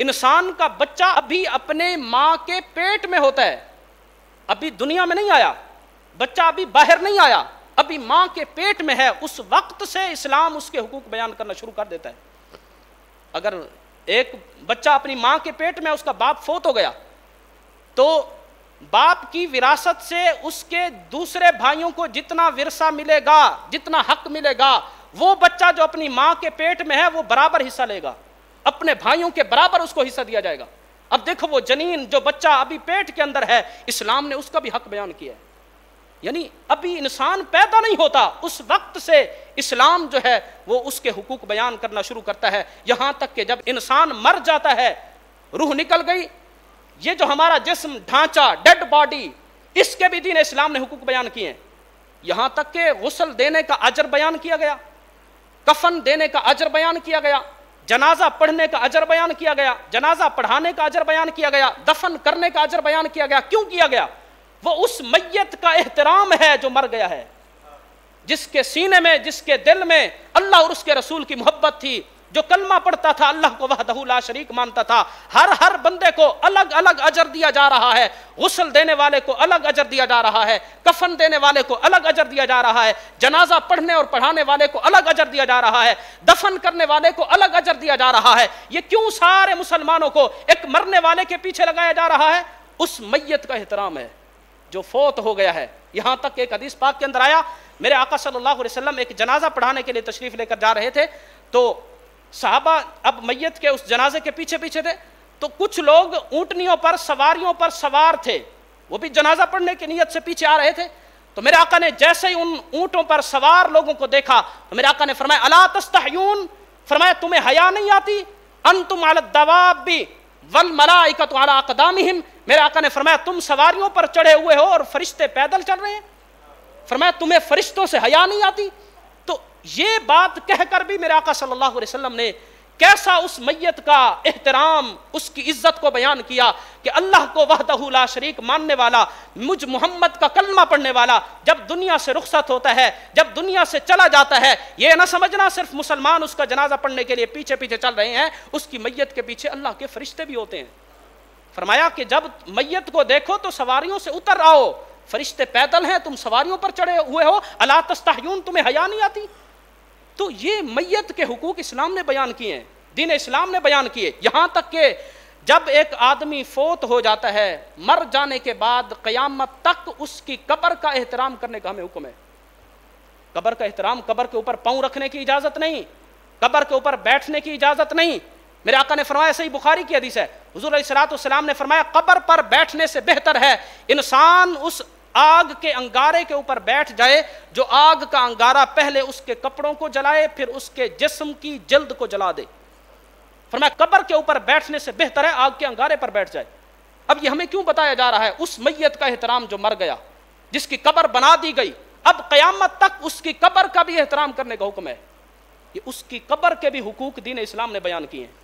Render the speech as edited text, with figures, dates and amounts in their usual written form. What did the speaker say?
انسان کا بچہ ابھی اپنے ماں کے پیٹ میں ہوتا ہے، ابھی دنیا میں نہیں آیا، بچہ ابھی باہر نہیں آیا، ابھی ماں کے پیٹ میں ہے، اس وقت سے اسلام اس کے حقوق بیان کرنا شروع کر دیتا ہے۔ اگر ایک بچہ اپنی ماں کے پیٹ میں، اس کا باپ فوت ہو گیا، تو باپ کی وراثت سے اس کے دوسرے بھائیوں کو جتنا ورثہ ملے گا، جتنا حق ملے گا، وہ بچہ جو اپنی ماں کے پیٹ میں ہے وہ برابر حصہ لے گا، اپنے بھائیوں کے برابر اس کو حصہ دیا جائے گا۔ اب دیکھو وہ جنین جو بچہ ابھی پیٹ کے اندر ہے، اسلام نے اس کا بھی حق بیان کیا ہے۔ یعنی ابھی انسان پیدا نہیں ہوتا، اس وقت سے اسلام جو ہے وہ اس کے حقوق بیان کرنا شروع کرتا ہے، یہاں تک کہ جب انسان مر جاتا ہے، روح نکل گئی، یہ جو ہمارا جسم ڈھانچہ ڈیڈ باڈی، اس کے بھی دین اسلام نے حقوق بیان کیے ہیں، یہاں تک کہ غسل دینے کا اجر بیان کیا گیا، کفن دینے کا اجر بیان کیا گیا، جنازہ پڑھنے کا اجر بیان کیا گیا، جنازہ پڑھانے کا اجر بیان کیا گیا، دفن کرنے کا اجر بیان کیا گیا۔ کیوں کیا گیا؟ وہ اس میت کا احترام ہے جو مر گیا ہے، جس کے سینے میں، جس کے دل میں اللہ اور اس کے رسول کی محبت تھی، جو کلمہ پڑھتا تھا، اللہ کو وحدہ لا شریک مانتا تھا۔ ہر بندے کو الگ الگ اجر دیا جا رہا ہے، غسل دینے والے کو الگ اجر دیا جا رہا ہے، کفن دینے والے کو الگ اجر دیا جا رہا ہے، جنازہ پڑھنے اور پڑھانے والے کو الگ اجر دیا جا رہا ہے، دفن کرنے والے کو الگ اجر دیا جا رہا ہے۔ یہ کیوں سارے مسلمانوں کو ایک مرنے والے کے پیچھے لگایا جا رہا ہے؟ اس میت کا احترام ہے جو فوت ہو گیا ہے۔ یہاں تک کہ ایک حدیث پاک کے اندر آیا، میرے آقا صلی اللہ علیہ وسلم ایک جنازہ پڑھانے کے لیے تشریف لے کر جا رہے تھے، تو صحابہ اب میت کے اس جنازے کے پیچھے پیچھے تھے، تو کچھ لوگ اونٹنیوں پر، سواریوں پر سوار تھے، وہ بھی جنازہ پڑھنے کی نیت سے پیچھے آ رہے تھے۔ تو میرے آقا نے جیسے ہی ان اونٹوں پر سوار لوگوں کو دیکھا تو میرے آقا نے فرمایا الا تستحیون، فرمایا تمہیں حیا نہیں آتی؟ انتم علی الدواب والملائکۃ علی اقدامہم، میرے آقا نے فرمایا تم سواریوں پر چڑھے ہوئے ہو اور فرشتے پیدل چل رہے ہیں، فرمایا تمہیں فرشتوں سے حیا نہیں آتی؟ تو یہ بات کہہ کر بھی میرے آقا صلی اللہ علیہ وسلم نے کیسا اس میت کا احترام، اس کی عزت کو بیان کیا کہ اللہ کو وحدہ لا شریک ماننے والا، مجھ محمد کا کلمہ پڑھنے والا جب دنیا سے رخصت ہوتا ہے، جب دنیا سے چلا جاتا ہے، یہ نہ سمجھنا صرف مسلمان اس کا جنازہ پڑھنے کے لیے پیچھے پیچھے چل رہے ہیں، اس کی میت کے پیچھے اللہ کے فرشتے بھی ہوتے ہیں۔ فرمایا کہ جب میت کو دیکھو تو سواریوں سے اتر آؤ، فرشتے پیدل ہیں، تم سواریوں پر چڑھے ہوئے ہو، الا تستحیون، تمہیں حیا نہیں آتی؟ تو یہ میت کے حقوق اسلام نے بیان کیے ہیں، دین اسلام نے بیان کیے، یہاں تک کہ جب ایک آدمی فوت ہو جاتا ہے، مر جانے کے بعد قیامت تک اس کی قبر کا احترام کرنے کا ہمیں حکم ہے۔ قبر کا احترام، قبر کے اوپر پاؤں رکھنے کی اجازت نہیں، قبر کے اوپر بیٹھنے کی اجازت نہیں۔ میرے آقا نے فرمایا، صحیح بخاری کی حدیث ہے، حضور علیہ الصلوۃ والسلام نے فرمایا قبر پر بیٹھنے سے بہتر ہے انسان اس آگ کے انگارے کے اوپر بیٹھ جائے جو آگ کا انگارہ پہلے اس کے کپڑوں کو جلائے پھر اس کے جسم کی جلد کو جلا دے۔ فرمایا قبر کے اوپر بیٹھنے سے بہتر ہے آگ کے انگارے پر بیٹھ جائے۔ اب یہ ہمیں کیوں بتایا جا رہا ہے؟ اس میت کا احترام جو مر گیا، جس کی قبر بنا دی گئی، اب قیامت تک اس کی قبر کا بھی احترام کرنے کا حکم ہے۔ یہ اس کی قبر کے بھی حقوق دین اسلام نے بیان کیے ہیں۔